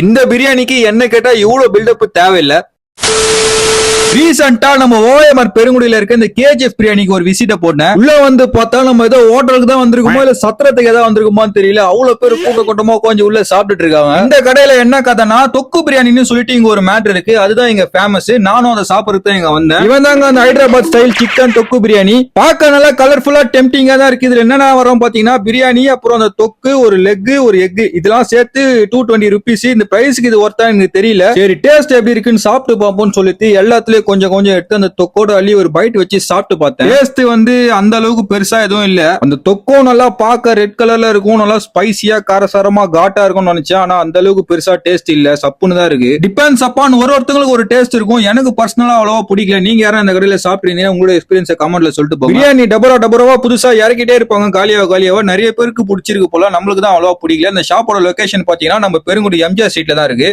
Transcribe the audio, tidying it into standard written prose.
இந்த பிரியாணிக்கு என்ன கேட்டா இவ்வளவு பில்டப் தேவையில்லை. ரீசெண்டா நம்ம ஓஎம்ஆர் பெருங்குடியில இருக்க இந்த கேஜிஎஃப் பிரியாணிக்கு ஒரு விசிட்ட போட்டேன். உள்ள வந்து பார்த்தா நம்ம ஏதோ ஹோட்டலுக்கு தான் வந்திருக்குமோ இல்ல சத்திரத்துக்கு ஏதாவது வந்திருக்குமான்னு தெரியல. அவ்வளவு பேர் கூட்ட கூட்டமா கொஞ்சம் உள்ள சாப்பிட்டுட்டு இருக்காங்க. இந்த கடையில என்ன கதைனா தொக்கு பிரியாணின்னு சொல்லிட்டு இங்க ஒரு மேட்டர் இருக்கு. அதுதான் இங்க ஃபேமஸ். நானும் அதை சாப்பிடுறது இங்க வந்தேன். இவன் தாங்க அந்த ஹைதராபாத் ஸ்டைல் சிக்கன் தொக்கு பிரியாணி. பார்க்க நல்லா கலர்ஃபுல்லா டெம்டிங்கா தான் இருக்கு. இதுல என்னென்ன வரும் பாத்தீங்கன்னா பிரியாணி, அப்புறம் அந்த தொக்கு, ஒரு லெக், ஒரு எக், இதெல்லாம் சேர்த்து 220 rupees. இந்த பிரைஸ்க்கு இது ஒர்த்தா எனக்கு தெரியல. சரி டேஸ்ட் எப்படி இருக்குன்னு சாப்பிட்டு பார்ப்போம்னு சொல்லிட்டு எல்லாத்துலயும் கொஞ்சம் கொஞ்சம் எடுத்து அந்த தொக்கோட அள்ளி ஒரு பைட் வச்சு சாப்பிட்டு பார்த்தேன். டேஸ்ட் வந்து அந்த அளவுக்கு பெருசா எதுவும் இல்ல. அந்த தொக்கும் நல்லா பார்க்க ரெட் கலர்ல இருக்கும், நல்லா ஸ்பைசியா காரசாரமா காட்டா இருக்கும்னு நினைச்சேன். ஆனா அந்த அளவுக்கு பெருசா டேஸ்ட் இல்ல, சப்புன்னு தான் இருக்கு. டிபெண்ட்ஸ் அப்பான் ஒருத்தங்களுக்கு ஒரு டேஸ்ட் இருக்கும். எனக்கு பர்சனலா அவ்வளவா பிடிக்கல. நீங்க யாரும் இந்த கடையில சாப்பிட்டீங்கன்னா உங்களோட எக்ஸ்பீரியன்ஸ் கமெண்ட்ல சொல்லிட்டு போங்க. பிரியாணி டபரா புதுசா இறக்கிட்டே இருப்பாங்க, காலியாவா நிறைய பேருக்கு பிடிச்சிருக்கு போல. நம்மளுக்கு தான் அவ்வளவா பிடிக்கல. இந்த ஷாப்போட லொகேஷன் பாத்தீங்கன்னா நம்ம பெருங்குடி எம்ஜிஆர் ஸ்ட்ரீட்ல தான் இருக்கு.